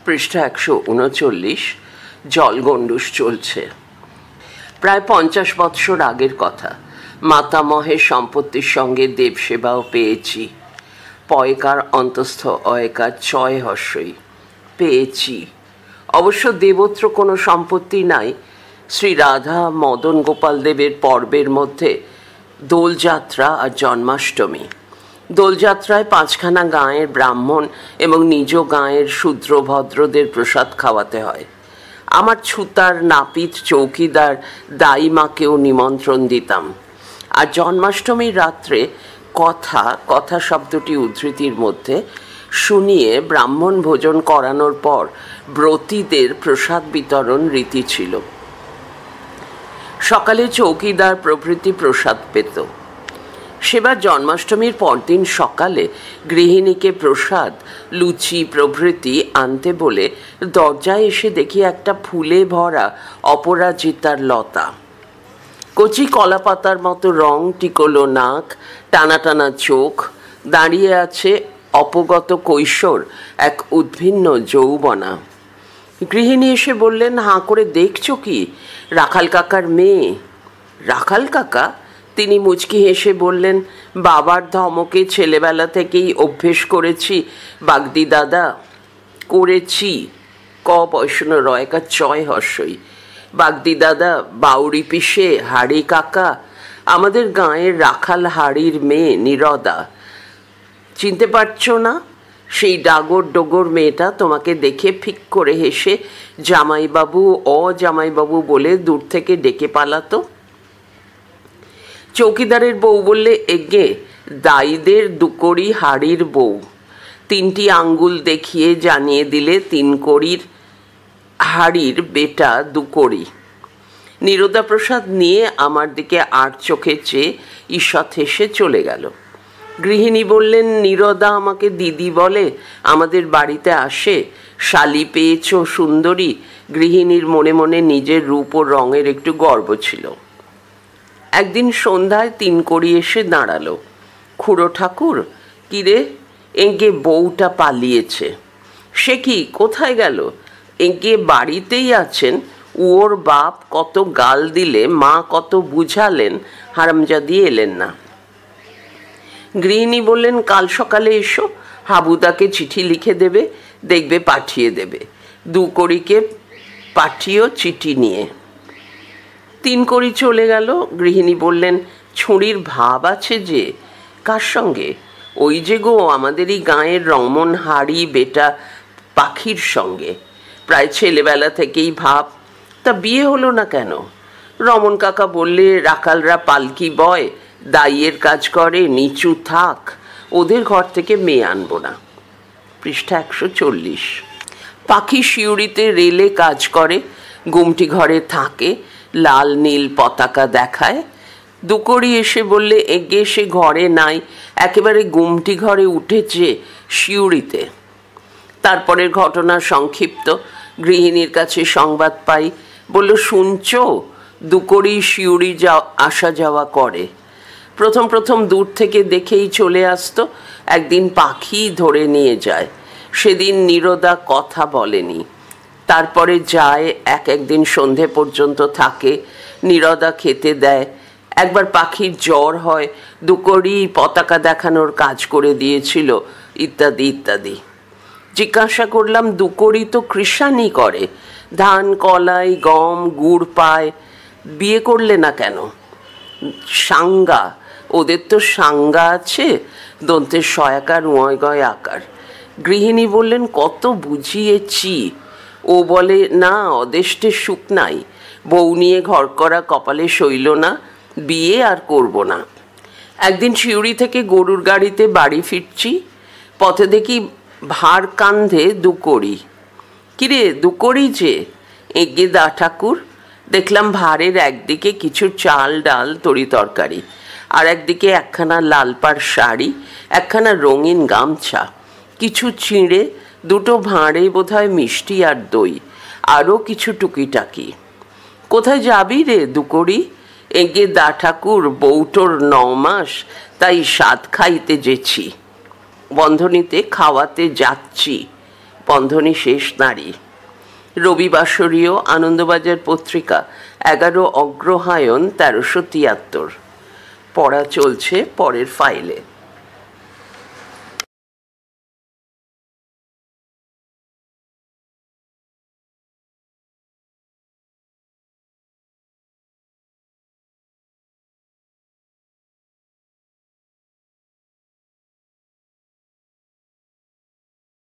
পৃষ্ঠা 139। জলগণ্ডুষ চলছে। প্রায় 50 বৎসর আগের কথা। মাতামহের সম্পত্তির সঙ্গে দেবসেবাও পেয়েছি। পয়কার অন্তস্থ অয়কার চয় হর্ষই পেয়েছি। অবশ্য দেবত্র কোনো সম্পত্তি নাই। শ্রী রাধা মদন গোপাল দেবের পর্বের মধ্যে দোলযাত্রা আর জন্মাষ্টমী। দোলযাত্রায় 5খানা গাঁয়ের ব্রাহ্মণ এবং নিজ গাঁয়ের শূদ্র ভদ্রদের প্রসাদ খাওয়াতে হয়। আমার ছুতার নাপিত চৌকিদার দাইমাকেও নিমন্ত্রণ দিতাম। আর জন্মাষ্টমীর রাত্রে কথা শব্দটি উদ্ধৃতির মধ্যে শুনিয়ে ব্রাহ্মণ ভোজন করানোর পর ব্রতীদের প্রসাদ বিতরণ রীতি ছিল। সকালে চৌকিদার প্রভৃতি প্রসাদ পেত। সেবার জন্মাষ্টমীর পরদিন সকালে গৃহিণীকে প্রসাদ লুচি প্রভৃতি আনতে বলে দরজায় এসে দেখি একটা ফুলে ভরা অপরাজিতার লতা। কচি কলাপাতার মতো রং, টিকলো নাক, টানা টানা চোখ, দাঁড়িয়ে আছে অপগত কৈশোর এক উদ্ভিন্ন যৌবনা। গৃহিণী এসে বললেন, হাঁ করে দেখছো কি? রাখাল কাকার মেয়ে। রাখাল কাকা? তিনি মুচকি হেসে বললেন, বাবার ধমকে ছেলেবেলা থেকেই অভ্যেস করেছি বাগদি দাদা। করেছি ক বৈষ্ণ রয়কার চয় হর্ষই। বাগদি দাদা, বাউরি পিসে, হাড়ি কাকা, আমাদের গাঁয়ের রাখাল হাড়ির মেয়ে নিরদা। চিনতে পারছো না? সেই ডাগর ডোগর মেয়েটা তোমাকে দেখে ফিক করে হেসে জামাইবাবু জামাইবাবু বলে দূর থেকে ডেকে পালাতো। চৌকিদারের বউ বললে, এগে দাইদের দুকড়ি হাড়ির বউ। 3টি আঙ্গুল দেখিয়ে জানিয়ে দিলে 3 কড়ির হাড়ির বেটা দুকড়ি। নিরদা প্রসাদ নিয়ে আমার দিকে আর চোখে চেয়ে ঈষৎ হেসে চলে গেল। গৃহিণী বললেন, নিরদা আমাকে দিদি বলে, আমাদের বাড়িতে আসে। শালি পেয়েছ সুন্দরী। গৃহিণীর মনে মনে নিজের রূপ ও রঙের একটু গর্ব ছিল। একদিন সন্ধ্যায় 3 কড়ি এসে দাঁড়ালো। খুড়ো ঠাকুর, কিরে? এঁকে বউটা পালিয়েছে। সে কি, কোথায় গেল? এঁকে বাড়িতেই আছেন। ওর বাপ কত গাল দিলে, মা কত বুঝালেন, হারামজাদি এলেন না। গৃহিণী বললেন, কাল সকালে এসো, হাবুদাকে চিঠি লিখে দেবে, দেখবে পাঠিয়ে দেবে। 2 কড়িকে পাঠিয়েও চিঠি নিয়ে। 3 কড়ি চলে গেল। গৃহিণী বললেন, ছুরির ভাব আছে যে? কার সঙ্গে? ওই যে গো, আমাদেরই গাঁয়ের রমন হাড়ি বেটা পাখির সঙ্গে। প্রায় ছেলেবেলা থেকেই ভাব। তা বিয়ে হলো না কেন? রমন কাকা বললে, রাখালরা পালকি বয়, দাইয়ের কাজ করে, নিচু থাক, ওদের ঘর থেকে মেয়ে আনবো না। পৃষ্ঠা 140। পাখি শিউরিতে রেলে কাজ করে, গুমটি ঘরে থাকে, লাল নীল পতাকা দেখায়। 2 কড়ি এসে বললে, এগে সে ঘরে নাই, একেবারে গুমটি ঘরে উঠেছে শিউরিতে। তারপরের ঘটনা সংক্ষিপ্ত। গৃহিণীর কাছে সংবাদ পাই। বলল, শুনছ? 2 কড়ি শিউরি আসা যাওয়া করে। প্রথম দূর থেকে দেখেই চলে আসতো। একদিন পাখি ধরে নিয়ে যায়। সেদিন নিরদা কথা বলেনি। তারপরে যায়, একদিন সন্ধে পর্যন্ত থাকে। নিরদা খেতে দেয়। একবার পাখির জ্বর হয়, 2 কড়ি পতাকা দেখানোর কাজ করে দিয়েছিল, ইত্যাদি ইত্যাদি। জিজ্ঞাসা করলাম, 2 কড়ি তো কৃষানি করে, ধান কলাই গম গুড় পায়, বিয়ে করলে না কেন? সাঙ্গা, ওদের তো সাঙ্গা আছে, দন্তের সয়াকার উঁয় আকার। গৃহিণী বললেন, কত বুঝিয়েছি। ও বলে, না, অদেষ্টে সুখ নাই, বউ নিয়ে ঘর করা কপালে সইল না, বিয়ে আর করব না। একদিন শিউরি থেকে গরুর গাড়িতে বাড়ি ফিরছি, পথে দেখি ভার কান্ধে 2 কড়ি। কিরে, 2 কড়ি যে? এগে দা ঠাকুর। দেখলাম ভারের একদিকে কিছু চাল ডাল তরি তরকারি, আর একদিকে 1খানা লালপাড় শাড়ি, 1খানা রঙিন গামছা, কিছু চিঁড়ে, 2টো ভাঁড়ে বোধহয় মিষ্টি আর দই, আরও কিছু টুকিটাকি। কোথায় যাবি রে 2 কড়ি? এগে দা ঠাকুর, বউটোর 9 মাস, তাই স্বাদ খাইতে যেছি। বন্ধনীতে খাওয়াতে যাচ্ছি। বন্ধনী শেষ নারী। রবিবাসরীয় আনন্দবাজার পত্রিকা 11 অগ্রহায়ণ 1373। পড়া চলছে পরের ফাইলে।